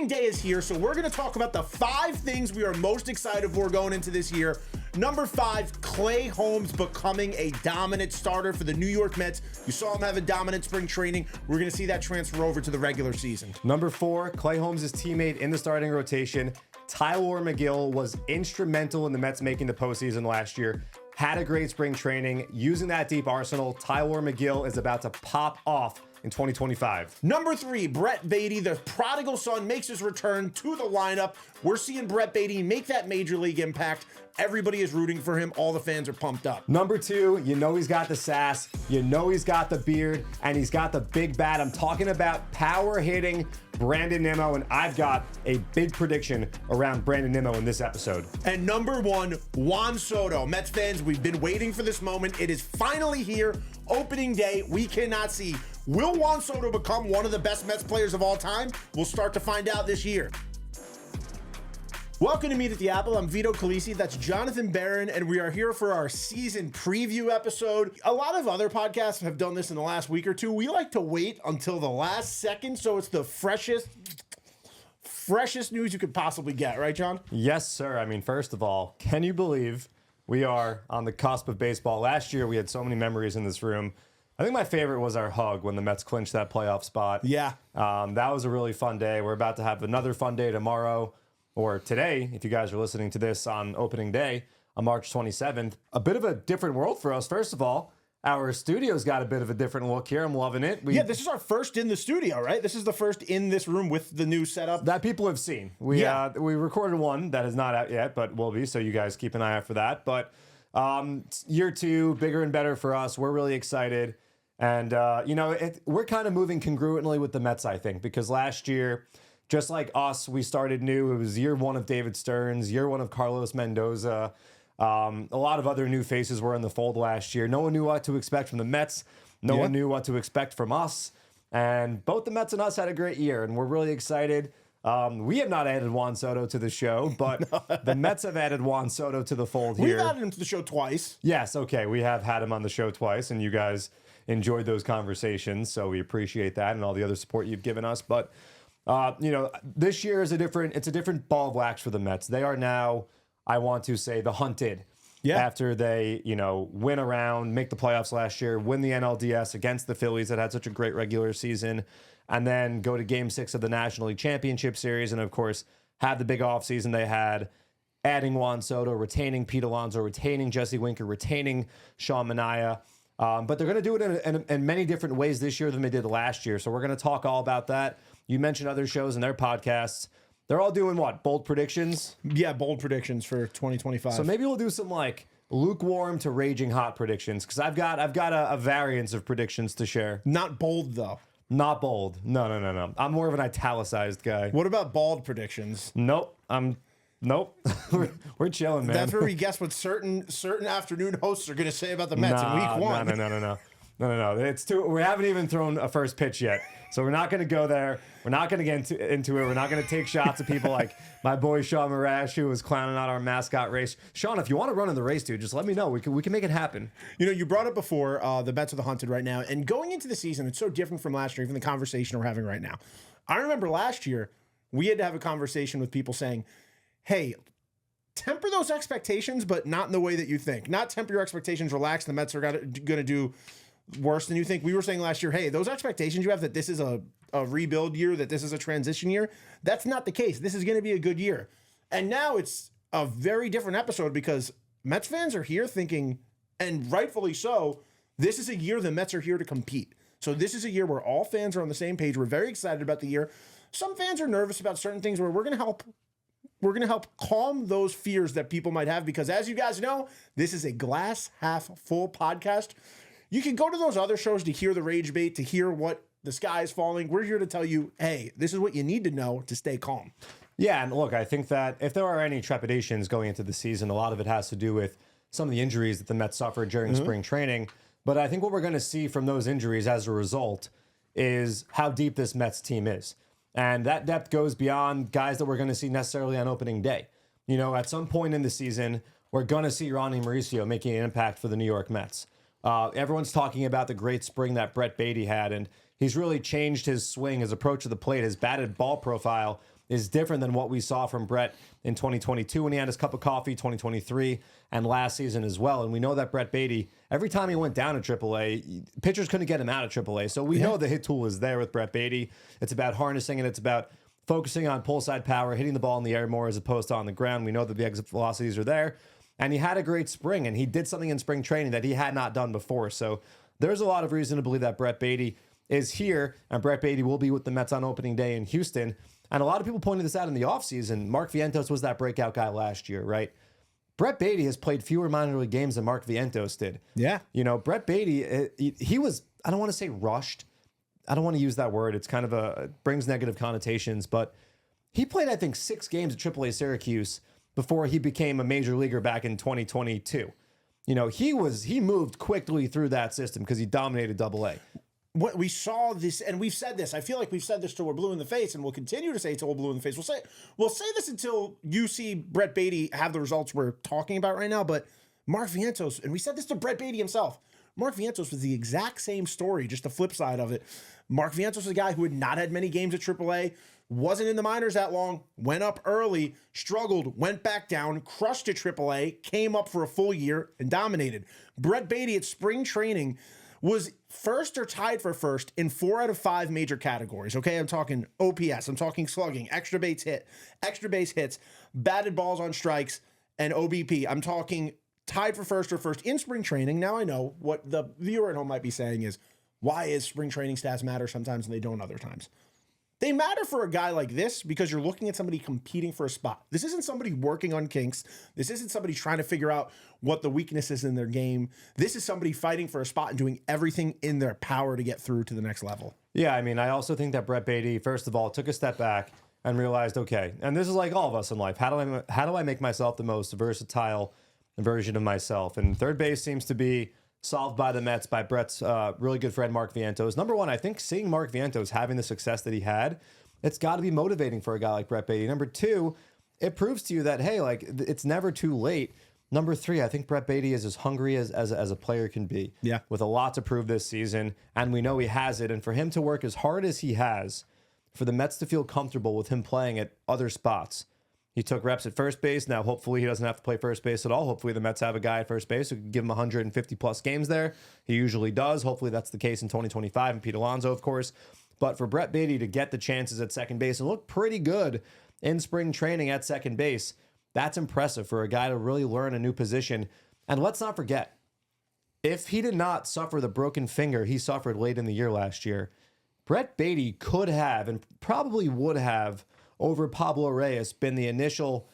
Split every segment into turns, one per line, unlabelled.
Opening day is here, so we're going to talk about the 5 things we are most excited for going into this year. Number 5, Clay Holmes becoming a dominant starter for the New York Mets. You saw him have a dominant spring training. We're going to see that transfer over to the regular season.
Number 4, Clay Holmes' teammate in the starting rotation, Tylor Megill, was instrumental in the Mets making the postseason last year. Had a great spring training. Using that deep arsenal, Tylor Megill is about to pop off in 2025.
Number 3, Brett Baty, the prodigal son, makes his return to the lineup. We're seeing Brett Baty make that major league impact. Everybody is rooting for him. All the fans are pumped up.
Number 2, you know he's got the sass, you know he's got the beard, and he's got the big bat. I'm talking about power hitting Brandon Nimmo, and I've got a big prediction around Brandon Nimmo in this episode.
And number 1, Juan Soto. Mets fans, we've been waiting for this moment. It is finally here. Opening day, we cannot see. Will Juan Soto become one of the best Mets players of all time? We'll start to find out this year. Welcome to Meet at the Apple. I'm Vito Calisi. That's Jonathan Barron, and we are here for our season preview episode. A lot of other podcasts have done this in the last week or two. We like to wait until the last second, so it's the freshest news you could possibly get, right, John?
Yes, sir. I mean, first of all, can you believe we are on the cusp of baseball? Last year, we had so many memories in this room. I think my favorite was our hug when the Mets clinched that playoff spot.
Yeah.
That was a really fun day. We're about to have another fun day tomorrow, or today, if you guys are listening to this on opening day, on March 27th. A bit of a different world for us. First of all, our studio's got a bit of a different look here. I'm loving it.
Yeah, this is our first in the studio, right? This is the first in this room with the new setup.
That people have seen. We recorded one that is not out yet, but will be, so you guys keep an eye out for that. But year 2, bigger and better for us. We're really excited. And, we're kind of moving congruently with the Mets, I think, because last year, just like us, we started new. It was year 1 of David Stearns, year 1 of Carlos Mendoza. A lot of other new faces were in the fold last year. No one knew what to expect from the Mets. No one knew what to expect from us. And both the Mets and us had a great year, and we're really excited. We have not added Juan Soto to the show, but the Mets have added Juan Soto to the fold here.
We've added him to the show twice.
Yes, okay. We have had him on the show twice, and you guys enjoyed those conversations, so we appreciate that and all the other support you've given us. But this year is a different ball of wax for the Mets. They are now, I want to say, the hunted. Yeah. After they, win around, make the playoffs last year, win the NLDS against the Phillies that had such a great regular season, and then go to Game 6 of the National League Championship Series, and of course, have the big offseason they had, adding Juan Soto, retaining Pete Alonso, retaining Jesse Winker, retaining Sean Manaea. But they're going to do it in many different ways this year than they did last year. So we're going to talk all about that. You mentioned other shows and their podcasts. They're all doing what? Bold predictions?
Yeah, bold predictions for 2025.
So maybe we'll do some like lukewarm to raging hot predictions, because I've got a variance of predictions to share.
Not bold, though.
Not bold. No. I'm more of an italicized guy.
What about bald predictions?
Nope. Nope. we're chilling, man.
That's where we guess what certain afternoon hosts are going to say about the Mets in week 1.
No. It's too. We haven't even thrown a first pitch yet, so we're not going to go there. We're not going to get into it. We're not going to take shots at people like my boy Sean Marash, who was clowning out our mascot race. Sean, if you want to run in the race, dude, just let me know. We can make it happen.
You brought it before. The Mets are the hunted right now, and going into the season, it's so different from last year. Even the conversation we're having right now. I remember last year we had to have a conversation with people saying, hey, temper those expectations, but not in the way that you think. Not temper your expectations, relax. The Mets are going to do worse than you think. We were saying last year, hey, those expectations you have that this is a rebuild year, that this is a transition year, that's not the case. This is going to be a good year. And now it's a very different episode because Mets fans are here thinking, and rightfully so, this is a year the Mets are here to compete. So this is a year where all fans are on the same page. We're very excited about the year. Some fans are nervous about certain things where we're going to help calm those fears that people might have, because as you guys know, this is a glass half full podcast. You can go to those other shows to hear the rage bait, to hear what the sky is falling. We're here to tell you, hey, this is what you need to know to stay calm.
Yeah, and look, I think that if there are any trepidations going into the season, a lot of it has to do with some of the injuries that the Mets suffered during spring training. But I think what we're going to see from those injuries as a result is how deep this Mets team is. And that depth goes beyond guys that we're going to see necessarily on opening day. At some point in the season, we're going to see Ronnie Mauricio making an impact for the New York Mets. Everyone's talking about the great spring that Brett Baty had, and He's really changed his swing, his approach to the plate, his batted ball profile is different than what we saw from Brett in 2022 when he had his cup of coffee, 2023, and last season as well. And we know that Brett Baty, every time he went down to AAA, pitchers couldn't get him out of AAA. So we know the hit tool is there with Brett Baty. It's about harnessing and it's about focusing on pull side power, hitting the ball in the air more as opposed to on the ground. We know that the exit velocities are there. And he had a great spring, and he did something in spring training that he had not done before. So there's a lot of reason to believe that Brett Baty is here, and Brett Baty will be with the Mets on opening day in Houston. And a lot of people pointed this out in the offseason. Mark Vientos was that breakout guy last year, right? Brett Baty has played fewer minor league games than Mark Vientos did.
Yeah.
You know, Brett Baty, he was, I don't want to say rushed. I don't want to use that word. It's kind of it brings negative connotations, but he played, I think, 6 games at AAA Syracuse before he became a major leaguer back in 2022. You know, he moved quickly through that system because he dominated AA.
What we saw this, and we've said this. I feel like we've said this till we're blue in the face, and we'll continue to say it till we're blue in the face. We'll say this until you see Brett Baty have the results we're talking about right now. But Mark Vientos, and we said this to Brett Baty himself. Mark Vientos was the exact same story, just the flip side of it. Mark Vientos was a guy who had not had many games at AAA, wasn't in the minors that long, went up early, struggled, went back down, crushed at AAA, came up for a full year, and dominated. Brett Baty at spring training was first or tied for first in 4 out of 5 major categories. Okay, I'm talking OPS, I'm talking slugging, extra base hits, batted balls on strikes, and OBP. I'm talking tied for first or first in spring training. Now I know what the viewer at home might be saying is, why is spring training stats matter sometimes and they don't other times? They matter for a guy like this because you're looking at somebody competing for a spot. This isn't somebody working on kinks. This isn't somebody trying to figure out what the weakness is in their game. This is somebody fighting for a spot and doing everything in their power to get through to the next level.
Yeah, I mean, I also think that Brett Baty, first of all, took a step back and realized, okay, and this is like all of us in life. How do I make myself the most versatile version of myself? And third base seems to be solved by the Mets, by Brett's really good friend, Mark Vientos. Number one, I think seeing Mark Vientos having the success that he had, it's got to be motivating for a guy like Brett Baty. Number two, it proves to you that, hey, like, it's never too late. Number three, I think Brett Baty is as hungry as a player can be.
Yeah.
With a lot to prove this season, and we know he has it. And for him to work as hard as he has, for the Mets to feel comfortable with him playing at other spots. He took reps at first base. Now, hopefully, he doesn't have to play first base at all. Hopefully, the Mets have a guy at first base who can give him 150-plus games there. He usually does. Hopefully, that's the case in 2025, and Pete Alonso, of course. But for Brett Baty to get the chances at second base and look pretty good in spring training at second base, that's impressive for a guy to really learn a new position. And let's not forget, if he did not suffer the broken finger he suffered late in the year last year, Brett Baty could have and probably would have over Pablo Reyes been the initial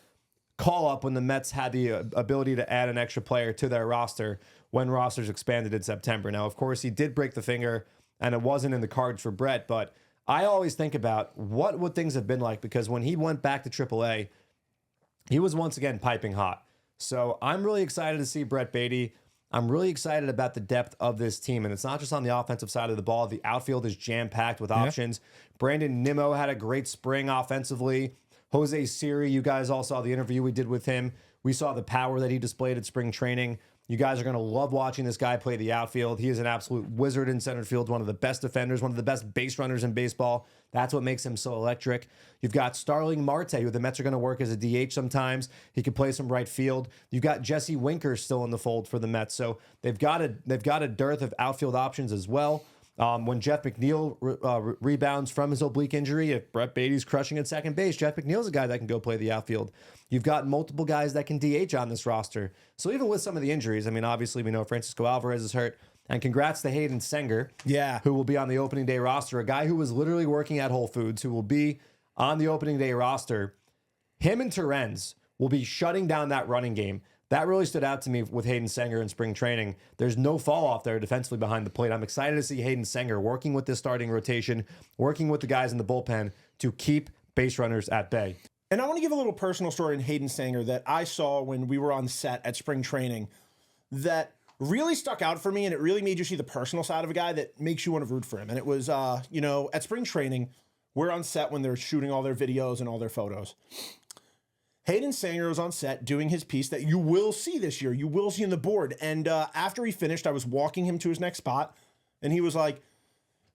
call-up when the Mets had the ability to add an extra player to their roster when rosters expanded in September. Now, of course, he did break the finger, and it wasn't in the cards for Brett, but I always think about what would things have been like, because when he went back to AAA, he was once again piping hot. So I'm really excited to see Brett Baty. I'm really excited about the depth of this team, and it's not just on the offensive side of the ball. The outfield is jam-packed with options. Brandon Nimmo had a great spring offensively. Jose Siri, you guys all saw the interview we did with him. We saw the power that he displayed at spring training. You guys are going to love watching this guy play the outfield. He is an absolute wizard in center field, one of the best defenders, one of the best base runners in baseball. That's what makes him so electric. You've got Starling Marte, who the Mets are going to work as a DH sometimes. He can play some right field. You've got Jesse Winker still in the fold for the Mets. So they've got a dearth of outfield options as well. When Jeff McNeil rebounds from his oblique injury, if Brett Baty's crushing at second base, Jeff McNeil's a guy that can go play the outfield. You've got multiple guys that can DH on this roster. So even with some of the injuries, I mean, obviously we know Francisco Alvarez is hurt. And congrats to Hayden Senger, who will be on the opening day roster, a guy who was literally working at Whole Foods, who will be on the opening day roster. Him and Terens will be shutting down that running game. That really stood out to me with Hayden Senger in spring training. There's no fall off there defensively behind the plate. I'm excited to see Hayden Senger working with this starting rotation, working with the guys in the bullpen to keep base runners at bay.
And I want to give a little personal story in Hayden Senger that I saw when we were on set at spring training that really stuck out for me, and it really made you see the personal side of a guy that makes you want to root for him. And it was, at spring training, we're on set when they're shooting all their videos and all their photos. Hayden Senger was on set doing his piece that you will see this year. You will see in the board. And after he finished, I was walking him to his next spot, and he was like,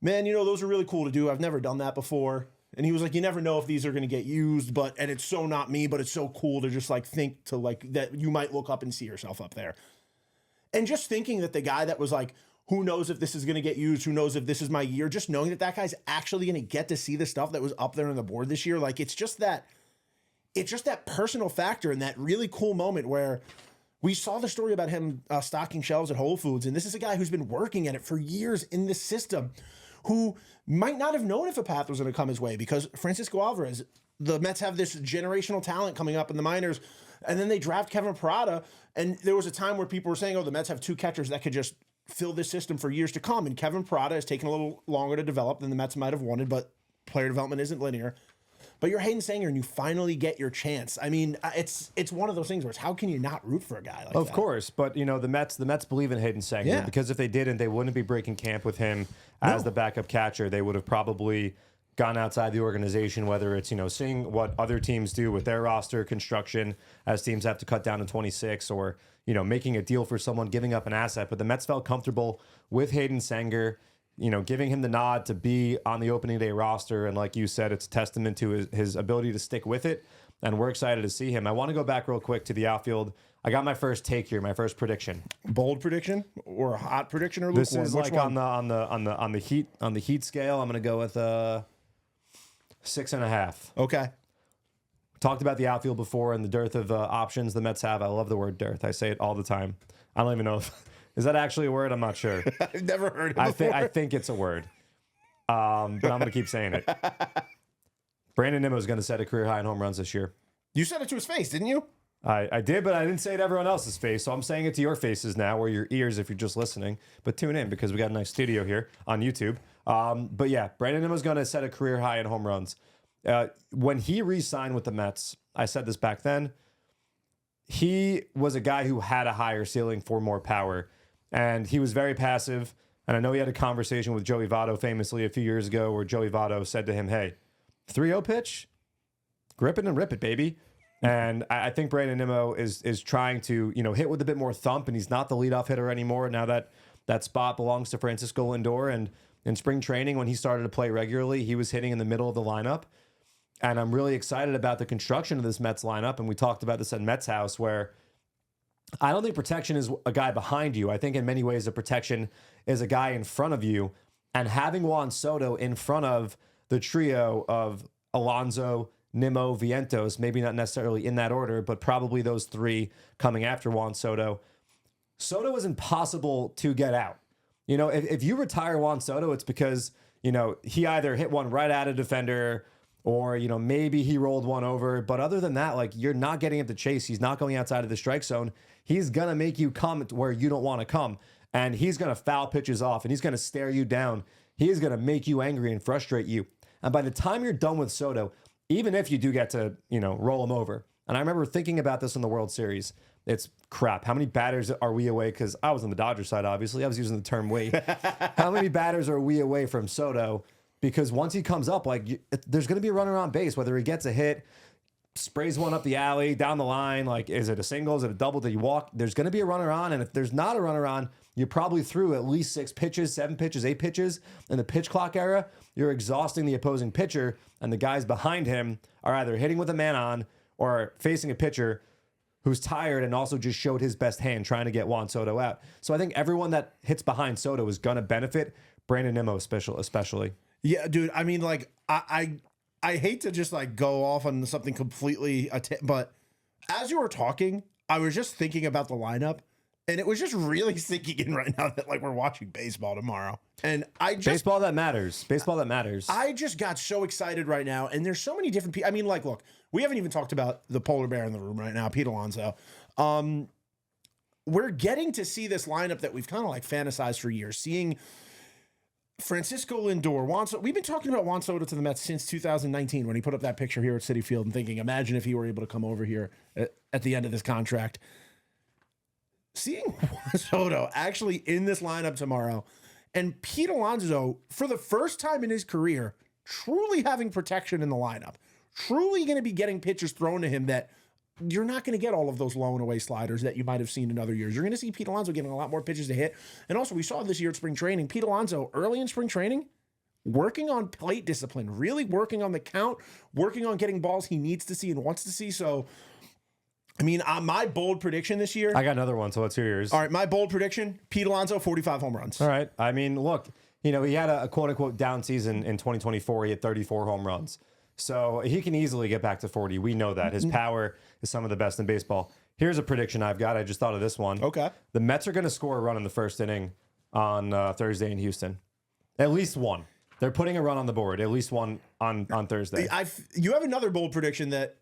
man, those are really cool to do. I've never done that before. And he was like, you never know if these are going to get used, and it's so not me, but it's so cool to just like think to like that you might look up and see yourself up there. And just thinking that the guy that was like, who knows if this is going to get used? Who knows if this is my year? Just knowing that guy's actually going to get to see the stuff that was up there on the board this year. Like, it's just that personal factor and that really cool moment where we saw the story about him stocking shelves at Whole Foods. And this is a guy who's been working at it for years in this system, who might not have known if a path was going to come his way, because Francisco Alvarez, the Mets have this generational talent coming up in the minors, and then they draft Kevin Parada, and there was a time where people were saying, oh, the Mets have two catchers that could just fill this system for years to come, and Kevin Parada has taken a little longer to develop than the Mets might have wanted, but player development isn't linear. But you're Hayden Senger, and you finally get your chance. I mean, it's one of those things where it's how can you not root for a guy like that?
Of course, but the Mets believe in Hayden Senger, because if they didn't, they wouldn't be breaking camp with him as the backup catcher. They would have probably gone outside the organization, whether it's seeing what other teams do with their roster construction as teams have to cut down to 26, or making a deal for someone, giving up an asset. But the Mets felt comfortable with Hayden Senger, giving him the nod to be on the opening day roster. And like you said, it's a testament to his ability to stick with it. And we're excited to see him. I want to go back real quick to the outfield. I got my first take here, my first prediction.
Bold prediction or a hot prediction or lukewarm?
This is like on the heat scale. I'm going to go with 6.5.
Okay.
Talked about the outfield before and the dearth of options the Mets have. I love the word dearth. I say it all the time. I don't even know if is that actually a word. I'm not sure.
I've never heard it before.
I think it's a word, but I'm going to keep saying it. Brandon Nimmo is going to set a career high in home runs this year.
You said it to his face, didn't you?
I did, but I didn't say it to everyone else's face, so I'm saying it to your faces now, or your ears if you're just listening. But tune in, because we got a nice studio here on YouTube. But yeah, Brandon Nimmo is going to set a career high in home runs. When he re-signed with the Mets, I said this back then, he was a guy who had a higher ceiling for more power, and he was very passive. And I know he had a conversation with Joey Votto famously a few years ago where Joey Votto said to him, hey, 3-0 pitch, grip it and rip it, baby. And I think Brandon Nimmo is trying to, hit with a bit more thump, and he's not the leadoff hitter anymore. Now that spot belongs to Francisco Lindor, and in spring training, when he started to play regularly, he was hitting in the middle of the lineup. And I'm really excited about the construction of this Mets lineup. And we talked about this at Mets House, where I don't think protection is a guy behind you. I think in many ways the protection is a guy in front of you. And having Juan Soto in front of the trio of Alonso, Nimmo, Vientos, maybe not necessarily in that order, but probably those three coming after Juan Soto. Soto is impossible to get out. If you retire Juan Soto, it's because, he either hit one right at a defender, or, maybe he rolled one over. But other than that, like, you're not getting him to chase. He's not going outside of the strike zone. He's going to make you come where you don't want to come. And he's going to foul pitches off, and he's going to stare you down. He is going to make you angry and frustrate you. And by the time you're done with Soto, even if you do get to, roll him over. And I remember thinking about this in the World Series. It's crap. How many batters are we away? Because I was on the Dodgers side, obviously. I was using the term wait. How many batters are we away from Soto? Because once he comes up, there's going to be a runner on base, whether he gets a hit, sprays one up the alley, down the line. Like, is it a single? Is it a double? Did you walk? There's going to be a runner on. And if there's not a runner on, you probably threw at least 6 pitches, 7 pitches, 8 pitches in the pitch clock era. You're exhausting the opposing pitcher, and the guys behind him are either hitting with a man on or facing a pitcher who's tired and also just showed his best hand trying to get Juan Soto out. So I think everyone that hits behind Soto is going to benefit, Brandon Nimmo especially.
Yeah, dude. I mean, I hate to just go off on something completely, but as you were talking, I was just thinking about the lineup, and it was just really sinking in right now that we're watching baseball tomorrow. And
baseball that matters.
I just got so excited right now, and there's so many different people. I mean, look, we haven't even talked about the polar bear in the room right now, Pete Alonso. We're getting to see this lineup that we've kind of fantasized for years, seeing Francisco Lindor, Juan Soto. We've been talking about Juan Soto to the Mets since 2019 when he put up that picture here at Citi Field and thinking, imagine if he were able to come over here at the end of this contract. Seeing Juan Soto actually in this lineup tomorrow, and Pete Alonso, for the first time in his career, truly having protection in the lineup, truly going to be getting pitches thrown to him that you're not going to get all of those low and away sliders that you might have seen in other years. You're going to see Pete Alonso getting a lot more pitches to hit. And also, we saw this year at spring training, Pete Alonso, early in spring training, working on plate discipline, really working on the count, working on getting balls he needs to see and wants to see. So, I mean, my bold prediction this year.
I got another one, so let's hear yours.
All right, my bold prediction, Pete Alonso, 45 home runs.
All right. I mean, look, he had a quote-unquote down season in 2024. He had 34 home runs. So he can easily get back to 40. We know that. His power is some of the best in baseball. Here's a prediction I've got. I just thought of this one.
Okay.
The Mets are going to score a run in the first inning on Thursday in Houston. At least one. They're putting a run on the board. At least one on Thursday.
You have another bold prediction that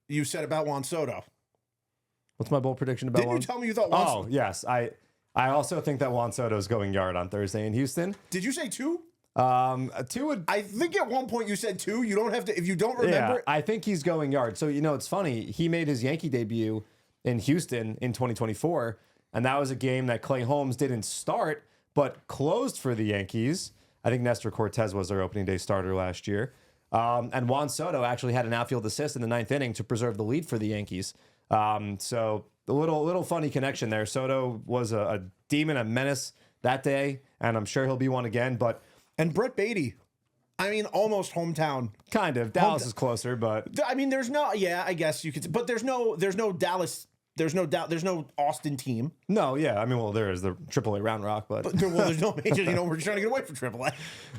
you said about Juan Soto.
What's my bold prediction about
Didn't
Juan?
you tell me you thought Juan
Oh, yes. I also think that Juan Soto is going yard on Thursday in Houston.
Did you say 2?
2 would...
I think at one point you said 2. You don't have to, if you don't remember.
Yeah, I think he's going yard. So, it's funny. He made his Yankee debut in Houston in 2024, and that was a game that Clay Holmes didn't start, but closed for the Yankees. I think Nestor Cortez was their opening day starter last year. And Juan Soto actually had an outfield assist in the 9th inning to preserve the lead for the Yankees. So a little funny connection there. Soto was a demon, a menace that day, and I'm sure he'll be one again.
And Brett Baty, I mean, almost hometown.
Kind of. Dallas is closer, but
I mean, I guess you could, but there's no Dallas. There's no Austin team.
No, yeah. I mean, well, there is the AAA Round Rock, but
there's no major. We're trying to get away from AAA.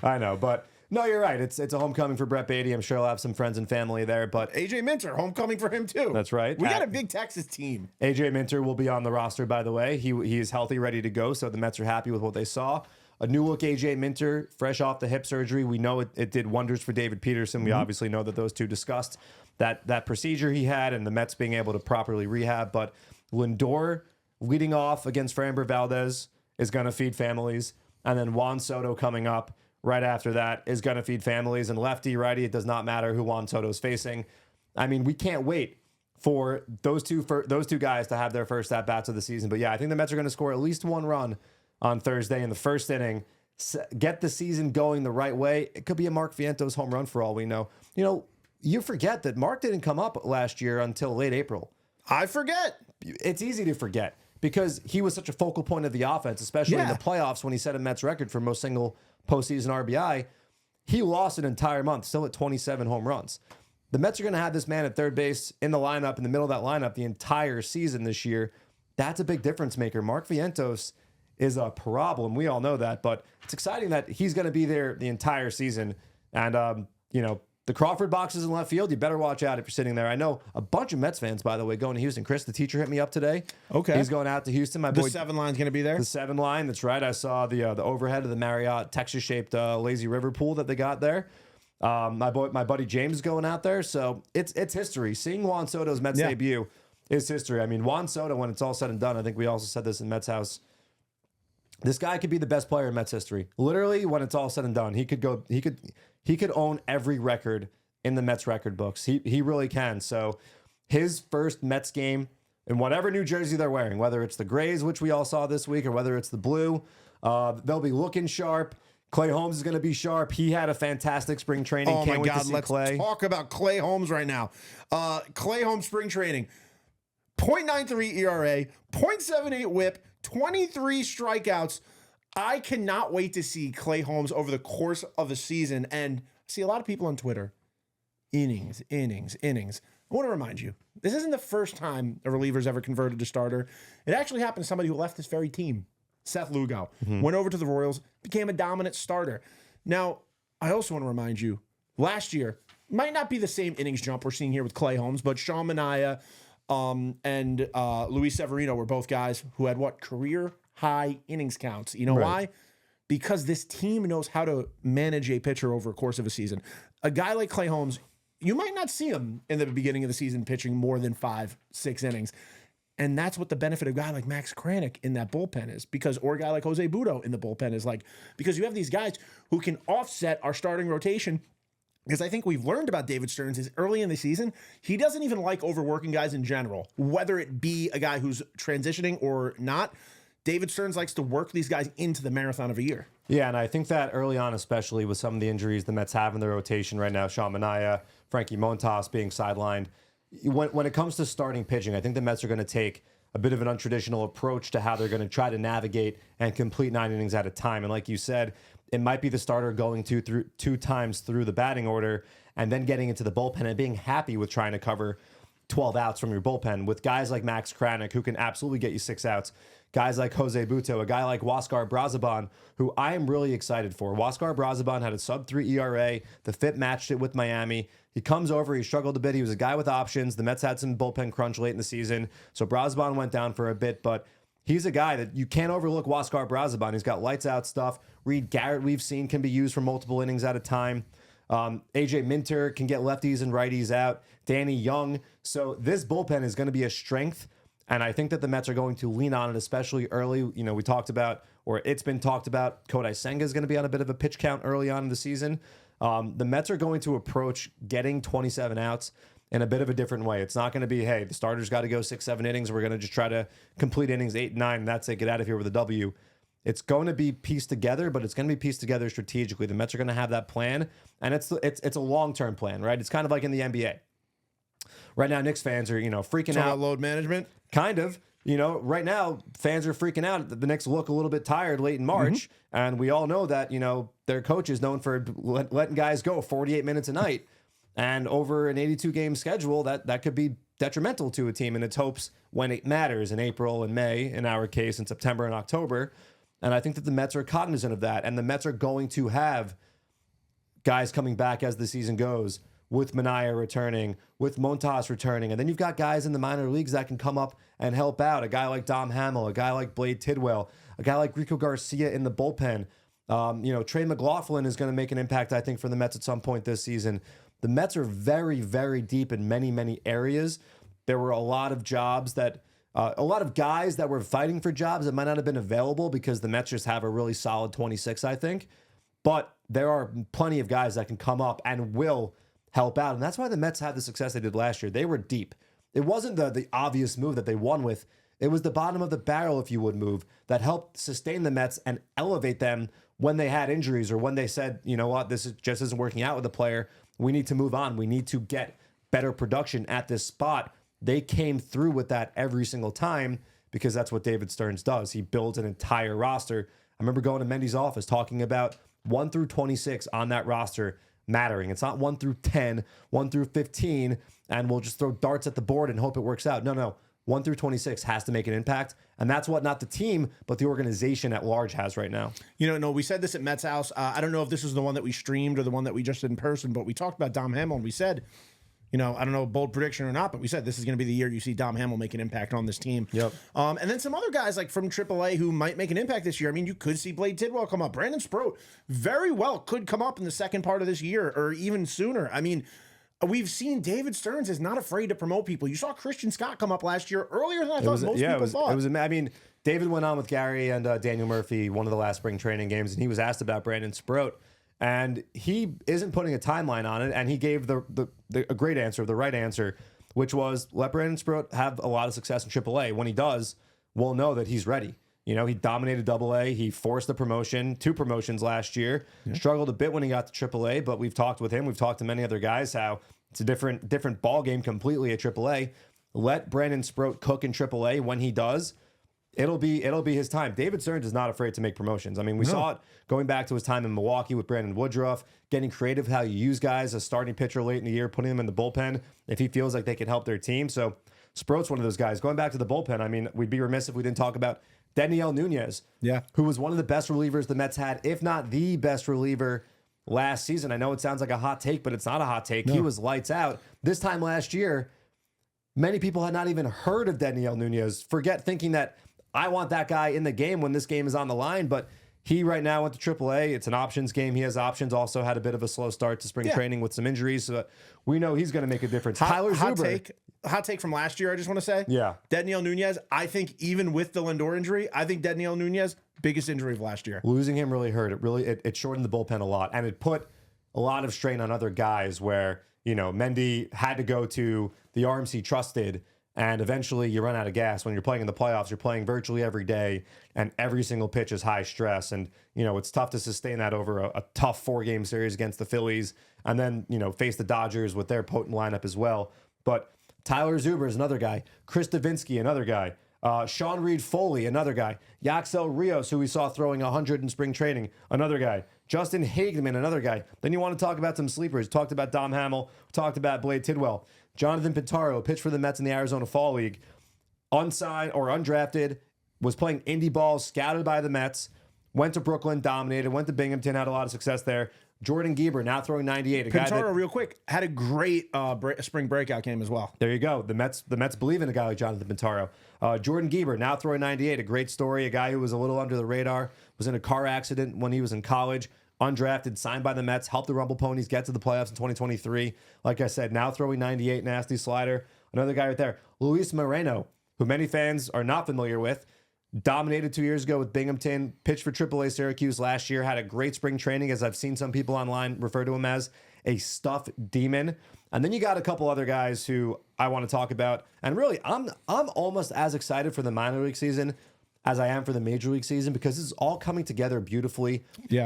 I know, but no, you're right. It's a homecoming for Brett Baty. I'm sure he'll have some friends and family there, but
AJ Minter, homecoming for him too.
That's right.
We got a big Texas team.
AJ Minter will be on the roster, by the way. He is healthy, ready to go, so the Mets are happy with what they saw. A new look AJ Minter, fresh off the hip surgery. We know it did wonders for David Peterson. We obviously know that those two discussed that procedure he had and the Mets being able to properly rehab, but Lindor leading off against Framber Valdez is going to feed families. And then Juan Soto coming up right after that is going to feed families. And lefty, righty, it does not matter who Juan Soto's facing. I mean, we can't wait for those two guys to have their first at-bats of the season. But yeah, I think the Mets are going to score at least one run on Thursday in the first inning, get the season going the right way. It could be a Mark Vientos home run for all we know. You forget that Mark didn't come up last year until late April.
I forget.
It's easy to forget because he was such a focal point of the offense, especially in the playoffs when he set a Mets record for most single postseason RBI. He lost an entire month, still at 27 home runs. The Mets are going to have this man at third base in the lineup, in the middle of that lineup, the entire season this year. That's a big difference maker. Mark Vientos is a problem. We all know that, but it's exciting that he's going to be there the entire season. And, the Crawford box is in left field. You better watch out if you're sitting there. I know a bunch of Mets fans, by the way, going to Houston. Chris, the teacher, hit me up today.
Okay.
He's going out to Houston. My boy,
the 7 line's going to be there?
The 7 line, that's right. I saw the overhead of the Marriott Texas-shaped lazy river pool that they got there. My buddy James is going out there. So it's history. Seeing Juan Soto's Mets debut is history. I mean, Juan Soto, when it's all said and done, I think we also said this in Mets House, this guy could be the best player in Mets history. Literally, when it's all said and done, he could own every record in the Mets record books. He really can. So his first Mets game in whatever New Jersey they're wearing, whether it's the grays, which we all saw this week, or whether it's the blue, they'll be looking sharp. Clay Holmes is going to be sharp. He had a fantastic spring training.
Oh,
Can't
my
wait
God.
to see
Let's
Clay.
talk about Clay Holmes right now. Clay Holmes spring training. 0.93 ERA, 0.78 whip, 23 strikeouts. I cannot wait to see Clay Holmes over the course of the season. And see a lot of people on Twitter, innings. I want to remind you, this isn't the first time a reliever's ever converted to starter. It actually happened to somebody who left this very team. Seth Lugo went over to the Royals, became a dominant starter. Now, I also want to remind you, last year, might not be the same innings jump we're seeing here with Clay Holmes, but Sean Manaea and Luis Severino were both guys who had career high innings counts. You know why? Because this team knows how to manage a pitcher over the course of a season. A guy like Clay Holmes, you might not see him in the beginning of the season pitching more than 5-6 innings. And that's what the benefit of a guy like Max Kranick in that bullpen is, or a guy like Jose Budo in the bullpen is like, because you have these guys who can offset our starting rotation. Because I think we've learned about David Stearns is early in the season, he doesn't even like overworking guys in general, whether it be a guy who's transitioning or not. David Stearns likes to work these guys into the marathon of a year.
Yeah, and I think that early on, especially with some of the injuries the Mets have in their rotation right now, Sean Manaea, Frankie Montas being sidelined, when it comes to starting pitching, I think the Mets are going to take a bit of an untraditional approach to how they're going to try to navigate and complete 9 innings at a time. And like you said, it might be the starter going two times through the batting order and then getting into the bullpen and being happy with trying to cover 12 outs from your bullpen with guys like Max Kranick, who can absolutely get you 6 outs. Guys like Jose Butto, a guy like Huáscar Brazoban, who I am really excited for. Huáscar Brazoban had a sub-3 ERA. The FIP matched it with Miami. He comes over. He struggled a bit. He was a guy with options. The Mets had some bullpen crunch late in the season, so Brazoban went down for a bit, but he's a guy that you can't overlook. Huáscar Brazoban. He's got lights-out stuff. Reed Garrett, we've seen, can be used for multiple innings at a time. AJ Minter can get lefties and righties out. Danny Young. So this bullpen is going to be a strength, and I think that the Mets are going to lean on it, especially early. You know, we talked about, or it's been talked about, Kodai Senga is going to be on a bit of a pitch count early on in the season. The Mets are going to approach getting 27 outs in a bit of a different way. It's not going to be, hey, the starter's got to go 6-7 innings. We're going to just try to complete innings 8 and 9, and that's it. Get out of here with a W. It's going to be pieced together, but it's going to be pieced together strategically. The Mets are going to have that plan, and it's a long-term plan, right? It's kind of like in the NBA. Right now, Knicks fans are, freaking out.
About load management?
Kind of. Right now, fans are freaking out. The Knicks look a little bit tired late in March, and we all know that, their coach is known for letting guys go 48 minutes a night. And over an 82-game schedule, that could be detrimental to a team in its hopes when it matters in April and May, in our case, in September and October. And I think that the Mets are cognizant of that. And the Mets are going to have guys coming back as the season goes, with Manaea returning, with Montas returning. And then you've got guys in the minor leagues that can come up and help out. A guy like Dom Hamill, a guy like Blade Tidwell, a guy like Rico Garcia in the bullpen. Trey McLaughlin is going to make an impact, I think, for the Mets at some point this season. The Mets are very, very deep in many, many areas. There were a lot of jobs that, a lot of guys that were fighting for jobs that might not have been available because the Mets just have a really solid 26, I think. But there are plenty of guys that can come up and will help out. And that's why the Mets had the success they did last year. They were deep. It wasn't the obvious move that they won with. It was the bottom of the barrel, if you would, move that helped sustain the Mets and elevate them when they had injuries or when they said, you know what, just isn't working out with the player. We need to move on. We need to get better production at this spot. They came through with that every single time because that's what David Stearns does. He builds an entire roster. I remember going to Mendy's office talking about 1 through 26 on that roster mattering. It's not 1 through 10, 1 through 15, and we'll just throw darts at the board and hope it works out. No. 1 through 26 has to make an impact. And that's what not the team, but the organization at large has right now.
No, we said this at Mets House. I don't know if this is the one that we streamed or the one that we just did in person, but we talked about Dom Hamill and we said, I don't know, bold prediction or not, but we said this is going to be the year you see Dom Hamill make an impact on this team.
Yep.
And then some other guys like from AAA who might make an impact this year. I mean, you could see Blade Tidwell come up. Brandon Sproat very well could come up in the second part of this year or even sooner. I mean, we've seen David Stearns is not afraid to promote people. You saw Christian Scott come up last year earlier than I thought most people thought.
David went on with Gary and Daniel Murphy one of the last spring training games, and he was asked about Brandon Sproat. And he isn't putting a timeline on it, and he gave a great answer, the right answer, which was let Brandon Sproat have a lot of success in AAA. When he does, we'll know that he's ready. He dominated AA. He forced the promotion, 2 promotions last year. Yeah. Struggled a bit when he got to AAA, but we've talked with him. We've talked to many other guys how it's a different ball game completely at AAA. Let Brandon Sproat cook in AAA. When he does, it'll be his time. David Stearns is not afraid to make promotions. I mean, we saw it going back to his time in Milwaukee with Brandon Woodruff, getting creative how you use guys, a starting pitcher late in the year, putting them in the bullpen if he feels like they can help their team. So Sproat's one of those guys. Going back to the bullpen, I mean, we'd be remiss if we didn't talk about Daniel Nunez, who was one of the best relievers the Mets had, if not the best reliever last season. I know it sounds like a hot take, but it's not a hot take. No. He was lights out. This time last year, many people had not even heard of Daniel Nunez. Forget thinking that I want that guy in the game when this game is on the line, but he right now went to AAA. It's an options game. He has options. Also had a bit of a slow start to spring training with some injuries. So we know he's going to make a difference. Tylor Zuber.
Hot take from last year, I just want to say.
Yeah.
Daniel Nunez, I think even with the Lindor injury, I think Daniel Nunez, biggest injury of last year.
Losing him really hurt. It shortened the bullpen a lot, and it put a lot of strain on other guys where, Mendy had to go to the arms he trusted, and eventually you run out of gas. When you're playing in the playoffs, you're playing virtually every day, and every single pitch is high stress. And, it's tough to sustain that over a tough 4-game series against the Phillies, and then, face the Dodgers with their potent lineup as well. But Tylor Zuber is another guy. Chris Davinsky, another guy. Sean Reed Foley, another guy. Yaxel Rios, who we saw throwing 100 in spring training, another guy. Justin Hageman, another guy. Then you want to talk about some sleepers. Talked about Dom Hamill. Talked about Blade Tidwell. Jonathan Pintaro pitched for the Mets in the Arizona Fall League. Unsigned or undrafted. Was playing indie ball. Scouted by the Mets. Went to Brooklyn. Dominated. Went to Binghamton. Had a lot of success there. Jordan Gieber now throwing 98.
Pintaro, real quick, had a great spring breakout game as well.
There you go. The Mets believe in a guy like Jonathan Pintaro. Jordan Gieber now throwing 98. A great story. A guy who was a little under the radar. Was in a car accident when he was in college. Undrafted, signed by the Mets. Helped the Rumble Ponies get to the playoffs in 2023. Like I said, now throwing 98. Nasty slider. Another guy right there. Luis Moreno, who many fans are not familiar with. Dominated 2 years ago with Binghamton, pitched for AAA Syracuse last year, had a great spring training, as I've seen some people online refer to him as a stuffed demon. And then you got a couple other guys who I want to talk about. And really, I'm almost as excited for the minor league season as I am for the major league season, because this is all coming together beautifully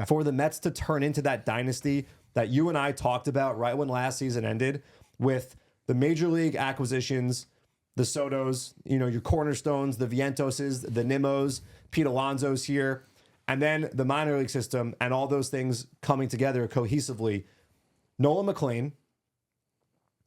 for the Mets to turn into that dynasty that you and I talked about right when last season ended, with the major league acquisitions, the Sotos, your cornerstones, the Vientoses, the Nimmos, Pete Alonso's here, and then the minor league system and all those things coming together cohesively. Nolan McLean,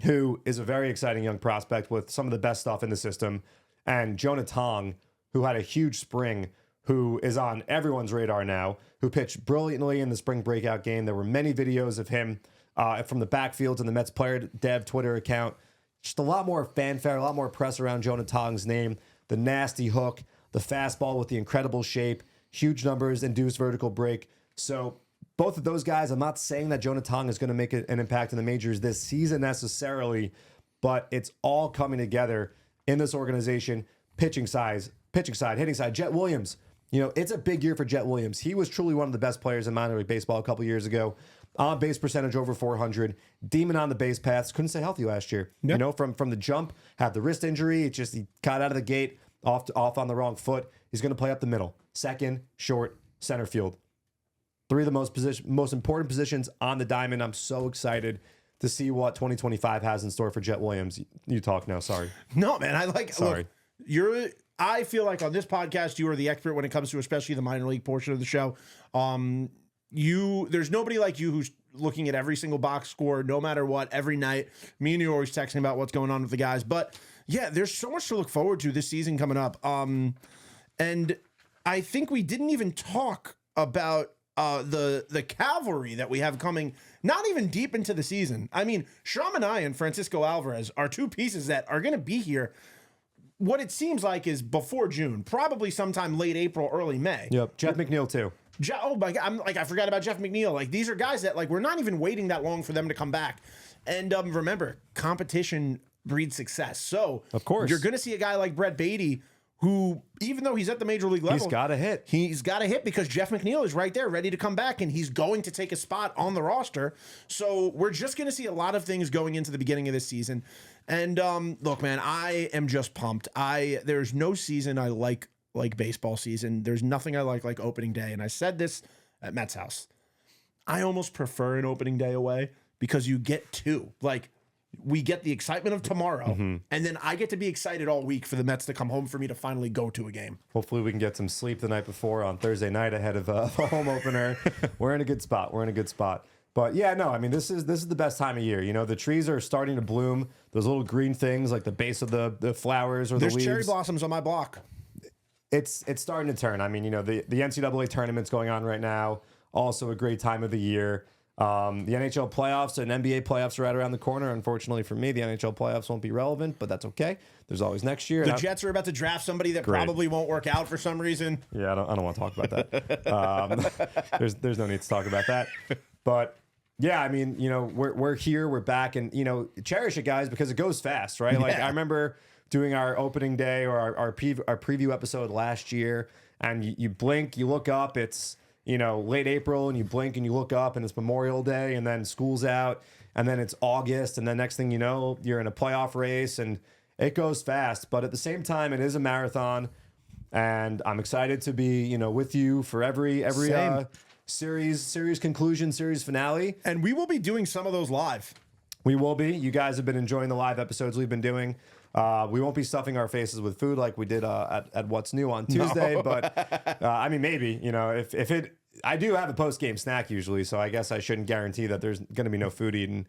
who is a very exciting young prospect with some of the best stuff in the system, and Jonah Tong, who had a huge spring, who is on everyone's radar now, who pitched brilliantly in the spring breakout game. There were many videos of him from the backfields and the Mets player dev Twitter account. Just a lot more fanfare, a lot more press around Jonah Tong's name. The nasty hook, the fastball with the incredible shape, huge numbers, induced vertical break. So both of those guys, I'm not saying that Jonah Tong is going to make an impact in the majors this season necessarily, but it's all coming together in this organization. Pitching side, hitting side. Jet Williams, it's a big year for Jet Williams. He was truly one of the best players in minor league baseball a couple years ago. On base percentage over 400, demon on the base paths. Couldn't stay healthy last year. Yep. From the jump, had the wrist injury. He got out of the gate off on the wrong foot. He's going to play up the middle, second, short, center field. Three of the most important positions on the diamond. I'm so excited to see what 2025 has in store for Jet Williams. You talk now. Sorry.
No, man.
Sorry.
Look, I feel like on this podcast, you are the expert when it comes to especially the minor league portion of the show. There's nobody like you who's looking at every single box score, no matter what, every night. Me and you are always texting about what's going on with the guys. But yeah, there's so much to look forward to this season coming up. And I think we didn't even talk about the cavalry that we have coming, not even deep into the season. I mean, Shamanai and Francisco Alvarez are two pieces that are going to be here. What it seems like is before June, probably sometime late April, early May.
Yep. Jeff McNeil too.
Oh my God! I forgot about Jeff McNeil. These are guys that we're not even waiting that long for them to come back. And remember, competition breeds success. So
of course,
you're going to see a guy like Brett Baty, who, even though he's at the major league level,
he's got to hit.
He's got to hit because Jeff McNeil is right there, ready to come back, and he's going to take a spot on the roster. So we're just going to see a lot of things going into the beginning of this season. And look, man, I am just pumped. There's no season I like baseball season. There's nothing I like opening day. And I said this at Mets house. I almost prefer an opening day away because you get two. We get the excitement of tomorrow, and then I get to be excited all week for the Mets to come home for me to finally go to a game.
Hopefully we can get some sleep the night before on Thursday night ahead of a home opener. We're in a good spot. But yeah, no, I mean, this is the best time of year. The trees are starting to bloom. Those little green things, like the base of the flowers or the leaves.
There's cherry blossoms on my block.
It's starting to turn. I mean, the NCAA tournament's going on right now. Also a great time of the year. The NHL playoffs and NBA playoffs are right around the corner. Unfortunately for me, the NHL playoffs won't be relevant, but that's okay. There's always next year.
The Jets are about to draft somebody that probably won't work out for some reason.
Yeah, I don't want to talk about that. There's no need to talk about that. But yeah, I mean, we're here, we're back, and cherish it, guys, because it goes fast, right? Like I remember doing our opening day or our preview episode last year, and you blink, you look up, it's late April, and you blink and you look up and it's Memorial Day, and then school's out, and then it's August, and then next thing you know, you're in a playoff race, and it goes fast. But at the same time, it is a marathon, and I'm excited to be with you for every series conclusion, series finale.
And we will be doing some of those live.
We will be. You guys have been enjoying the live episodes we've been doing. We won't be stuffing our faces with food like we did at What's New on Tuesday, but I mean, maybe, I do have a post-game snack usually, so I guess I shouldn't guarantee that there's going to be no food eaten.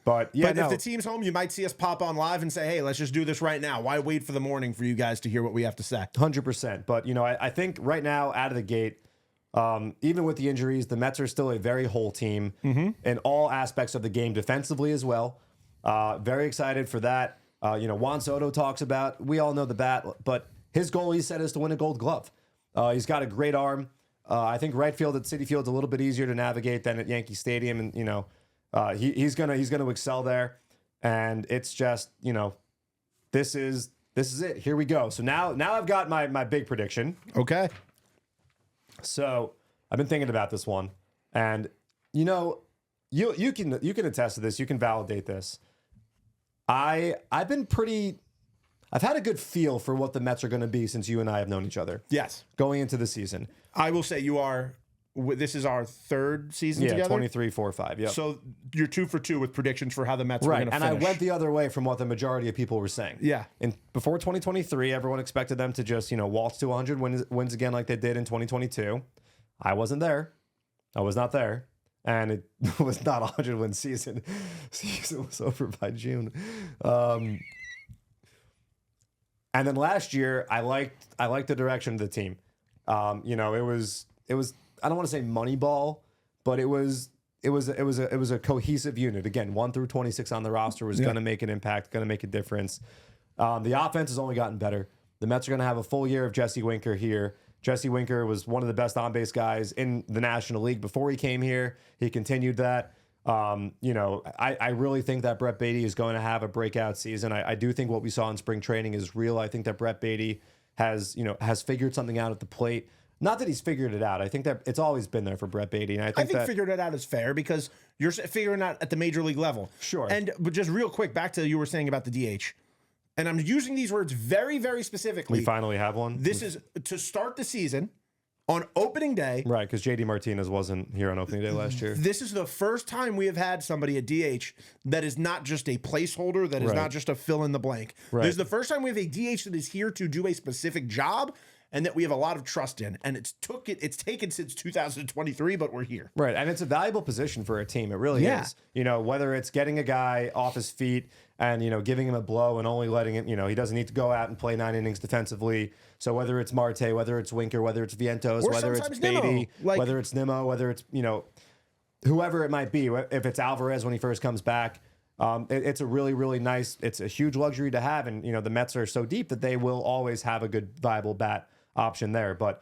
But yeah,
if the team's home, you might see us pop on live and say, hey, let's just do this right now. Why wait for the morning for you guys to hear what we have to say?
100%. But, I think right now, out of the gate, even with the injuries, the Mets are still a very whole team in all aspects of the game, defensively as well. Very excited for that. Juan Soto talks about, we all know the bat, but his goal, he said, is to win a Gold Glove. He's got a great arm. I think right field at Citi Field's a little bit easier to navigate than at Yankee Stadium, and he's gonna excel there. And it's just this is it. Here we go. So now I've got my big prediction.
Okay.
So I've been thinking about this one, and you can attest to this. You can validate this. I've had a good feel for what the Mets are going to be since you and I have known each other.
Yes.
Going into the season.
I will say this is our third season together.
23, 4, 5. Yeah.
So you're 2 for 2 with predictions for how the Mets were going to finish.
And I went the other way from what the majority of people were saying.
Yeah.
And before 2023, everyone expected them to just, waltz to 100 wins again like they did in 2022. I wasn't there. I was not there. And it was not a 100-win season. Season was over by June. And then last year, I liked the direction of the team. It was I don't want to say Moneyball, but it was a cohesive unit. Again, 1 through 26 on the roster was going to make an impact, going to make a difference. The offense has only gotten better. The Mets are going to have a full year of Jesse Winker here. Jesse Winker was one of the best on-base guys in the National League before he came here. He continued that. I really think that Brett Baty is going to have a breakout season. I do think what we saw in spring training is real. I think that Brett Baty has figured something out at the plate. Not that he's figured it out. I think that it's always been there for Brett Baty. And I think
figured it out is fair because you're figuring out at the major league level.
Sure.
But just real quick, back to you were saying about the DH. And I'm using these words very, very specifically.
We finally have one.
This is to start the season on opening day.
Right, because JD Martinez wasn't here on opening day last year.
This is the first time we have had somebody at DH that is not just a placeholder, that is not just a fill in the blank. Right. This is the first time we have a DH that is here to do a specific job and that we have a lot of trust in. And it's taken since 2023, but we're here.
Right, and it's a valuable position for a team. It really is. Whether it's getting a guy off his feet and, giving him a blow and only letting him, he doesn't need to go out and play 9 innings defensively. So whether it's Marte, whether it's Winker, whether it's Vientos, whether it's Baty, whether it's Nimmo, whether it's, whoever it might be, if it's Alvarez when he first comes back, it's a really, really nice, it's a huge luxury to have. And, the Mets are so deep that they will always have a good, viable bat option there. But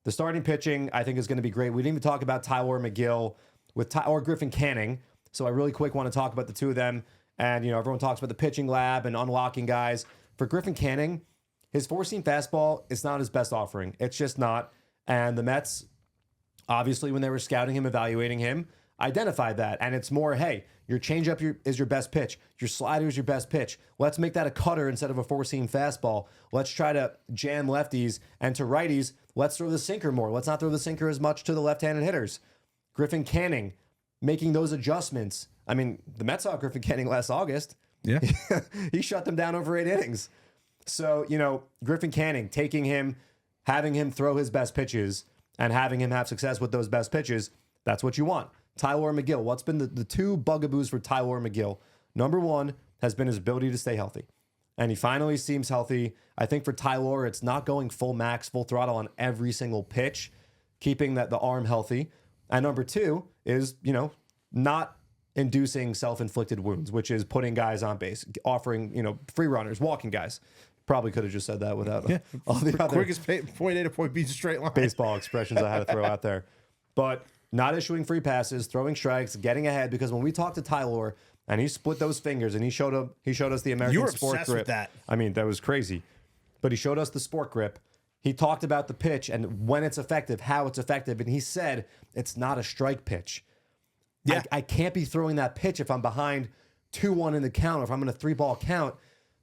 the starting pitching, I think, is going to be great. We didn't even talk about Tylor, Megill or Griffin Canning. So I really quick want to talk about the two of them. And, everyone talks about the pitching lab and unlocking guys. For Griffin Canning, his four-seam fastball is not his best offering. It's just not. And the Mets, obviously, when they were scouting him, evaluating him, identified that. And it's more, hey, your changeup is your best pitch. Your slider is your best pitch. Let's make that a cutter instead of a four-seam fastball. Let's try to jam lefties. And to righties, let's throw the sinker more. Let's not throw the sinker as much to the left-handed hitters. Griffin Canning, making those adjustments. I mean, the Mets saw Griffin Canning last August.
Yeah.
He shut them down over 8 innings. So, Griffin Canning, taking him, having him throw his best pitches and having him have success with those best pitches, that's what you want. Tylor Megill, what's been the two bugaboos for Tylor Megill? Number one has been his ability to stay healthy. And he finally seems healthy. I think for Tylor, it's not going full max, full throttle on every single pitch, keeping the arm healthy. And number two is, not inducing self-inflicted wounds, which is putting guys on base, offering, free runners, walking guys. Probably could have just said that without all the other
quickest point A to point B straight line
baseball expressions I had to throw out there. But not issuing free passes, throwing strikes, getting ahead. Because when we talked to Tylor and he split those fingers and he showed us the American sport grip.
With that.
I mean, that was crazy. But he showed us the sport grip. He talked about the pitch and when it's effective, how it's effective, and he said it's not a strike pitch. Yeah. I can't be throwing that pitch if I'm behind 2-1 in the count or if I'm in a 3-ball count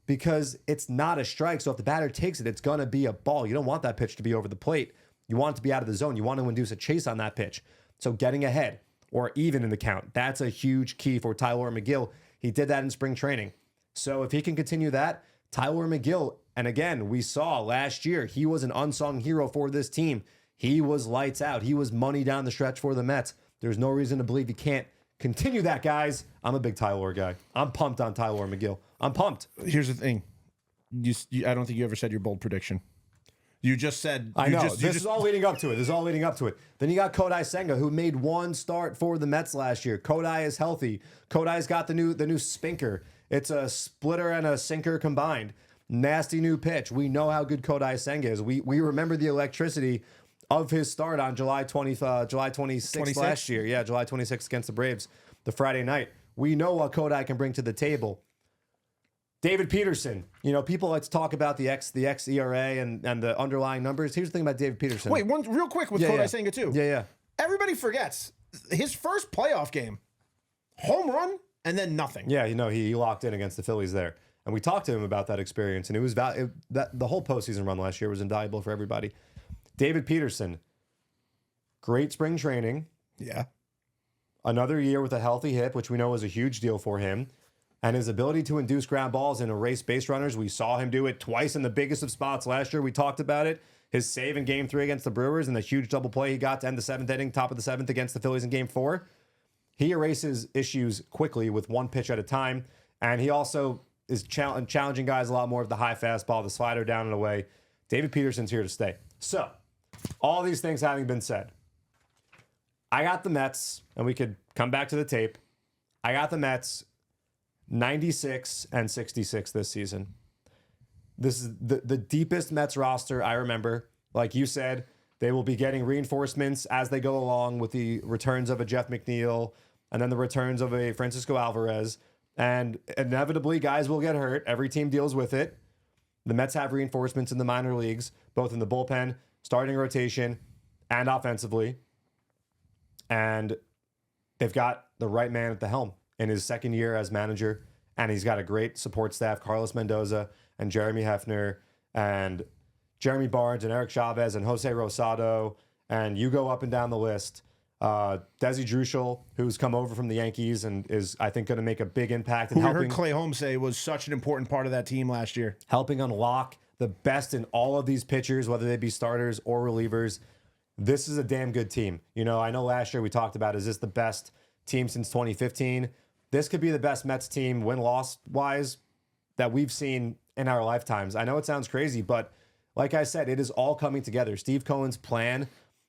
because it's not a strike. So if the batter takes it, it's going to be a ball. You don't want that pitch to be over the plate. You want it to be out of the zone. You want to induce a chase on that pitch. So getting ahead or even in the count, that's a huge key for Tylor Megill. He did that in spring training. So if he can continue that, Tylor Megill, and again, we saw last year, he was an unsung hero for this team. he was lights out. He was money down the stretch for the Mets. There's no reason to believe he can't continue that, guys. I'm a big Tylor guy. I'm pumped on Tylor Megill. I'm pumped.
Here's the thing. I don't think you ever said your bold prediction. You just said.
I know. This is all leading up to it. Then you got Kodai Senga, who made one start for the Mets last year. Kodai is healthy. Kodai's got the new spinker. It's a splitter and a sinker combined. Nasty new pitch. We know how good Kodai Senga is. We remember the electricity of his start on July 26th last year. Yeah, July 26th against the Braves, the Friday night. We know what Kodai can bring to the table. David Peterson. People like to talk about the xERA and the underlying numbers. Here's the thing about David Peterson.
Wait, one real quick with Kodai Senga too.
Yeah.
Everybody forgets his first playoff game, home run, and then nothing.
Yeah, he locked in against the Phillies there. And we talked to him about that experience, and it was that the whole postseason run last year was invaluable for everybody. David Peterson, great spring training.
Yeah.
Another year with a healthy hip, which we know was a huge deal for him. And his ability to induce ground balls and erase base runners, we saw him do it twice in the biggest of spots last year. We talked about it. His save in Game 3 against the Brewers and the huge double play he got to end the 7th inning, top of the 7th against the Phillies in Game 4. He erases issues quickly with one pitch at a time. And he also is challenging guys a lot more with the high fastball, the slider down and away. David Peterson's here to stay. So, all these things having been said, I got the Mets, and we could come back to the tape. I got the Mets 96 and 66 this season. This is the deepest Mets roster I remember. Like you said, they will be getting reinforcements as they go along with the returns of a Jeff McNeil and then the returns of a Francisco Alvarez. And inevitably, guys will get hurt. Every team deals with it. The Mets have reinforcements in the minor leagues, both in the bullpen, starting rotation, and offensively. And they've got the right man at the helm in his second year as manager. And he's got a great support staff, Carlos Mendoza and Jeremy Hefner and Jeremy Barnes and Eric Chavez and Jose Rosado. And you go up and down the list. Desi Druschel, who's come over from the Yankees and is, I think, going to make a big impact.
Who we heard Clay Holmes say was such an important part of that team last year.
Helping unlock the best in all of these pitchers, whether they be starters or relievers. This is a damn good team. I know last year we talked about, is this the best team since 2015? This could be the best Mets team win-loss wise that we've seen in our lifetimes. I know it sounds crazy, but like I said, it is all coming together. Steve Cohen's plan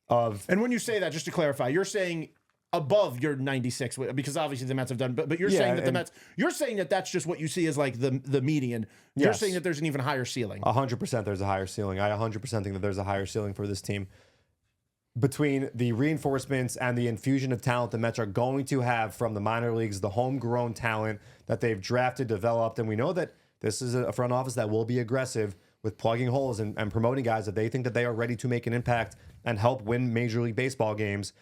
of...
And when you say that, just to clarify, you're saying above your 96, because obviously the Mets have done, but you're saying that the Mets, you're saying that that's just what you see as like the median. You're saying that there's an even higher ceiling.
100% there's a higher ceiling. I 100% think that there's a higher ceiling for this team. Between the reinforcements and the infusion of talent the Mets are going to have from the minor leagues, the homegrown talent that they've drafted, developed, and we know that this is a front office that will be aggressive with plugging holes and promoting guys that they think that they are ready to make an impact and help win Major League Baseball games.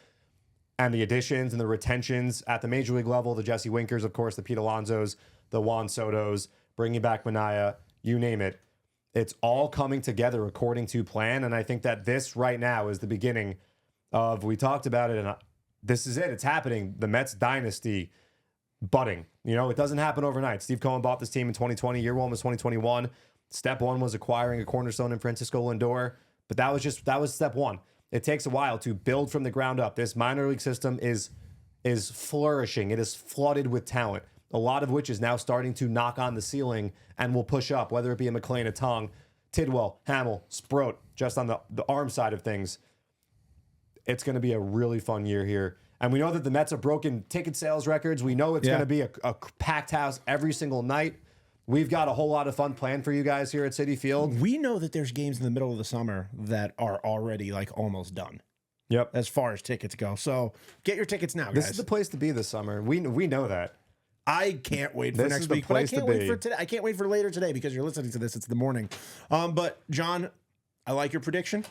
And the additions and the retentions at the Major League level, the Jesse Winkers, of course, the Pete Alonsos, the Juan Sotos, bringing back Manaea, you name it. It's all coming together according to plan. And I think that this right now is the beginning of, we talked about it, and this is it. It's happening. The Mets dynasty budding. It doesn't happen overnight. Steve Cohen bought this team in 2020. Year one was 2021. Step one was acquiring a cornerstone in Francisco Lindor. But that was step one. It takes a while to build from the ground up. This minor league system is flourishing. It is flooded with talent, a lot of which is now starting to knock on the ceiling and will push up, whether it be a McLean, a Tong, Tidwell, Hamill, Sproat, just on the arm side of things. It's going to be a really fun year here. And we know that the Mets have broken ticket sales records. We know it's going to be a packed house every single night. We've got a whole lot of fun planned for you guys here at Citi Field.
We know that there's games in the middle of the summer that are already like almost done.
Yep.
As far as tickets go. So get your tickets now, guys.
This is the place to be this summer. We know that.
I can't wait for next week, but I can't wait for today. I can't wait for later today because you're listening to this. It's the morning. But Jon, I like your prediction.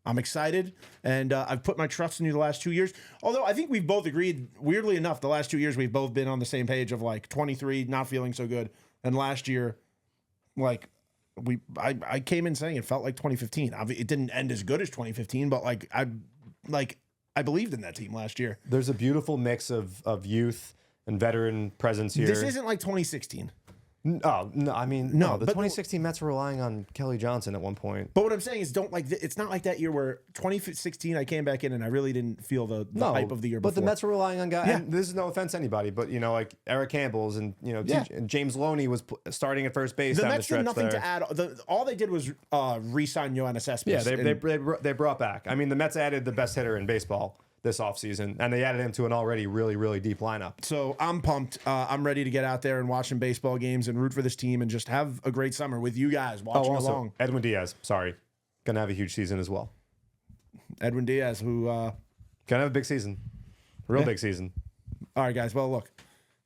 I'm excited, and I've put my trust in you the last 2 years. Although I think we've both agreed, weirdly enough, the last 2 years we've both been on the same page of like 23 not feeling so good, and last year, like I came in saying it felt like 2015. It didn't end as good as 2015, but I believed in that team last year.
There's a beautiful mix of youth and veteran presence here.
This isn't like 2016.
Oh, no, I mean,
No,
no. The
but
2016 Mets were relying on Kelly Johnson at one point.
But what I'm saying is, it's not like that year where 2016 I came back in and I really didn't feel the hype of the year before.
But the Mets were relying on guys.
Yeah.
And this is no offense to anybody, but like Eric Campbell's and and James Loney was starting at first base.
The
down
Mets
the
did
stretch
nothing
there.
to add. All they did was re-sign Yoenis Cespedes.
Yeah, they brought back. I mean, the Mets added the best hitter in baseball this offseason, and they added him to an already really, really deep lineup.
So I'm pumped. I'm ready to get out there and watch some baseball games and root for this team and just have a great summer with you guys watching along.
Edwin Díaz, gonna have a huge season as well.
Edwin Díaz, who
gonna have a big season, big season.
All right, guys. Well, look.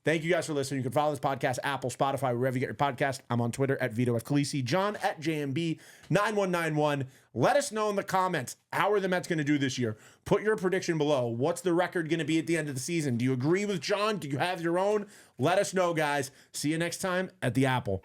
Thank you guys for listening. You can follow this podcast, Apple, Spotify, wherever you get your podcast. I'm on Twitter at Vito F. Khaleesi, Jon at JMB9191. Let us know in the comments, how are the Mets going to do this year? Put your prediction below. What's the record going to be at the end of the season? Do you agree with Jon? Do you have your own? Let us know, guys. See you next time at the Apple.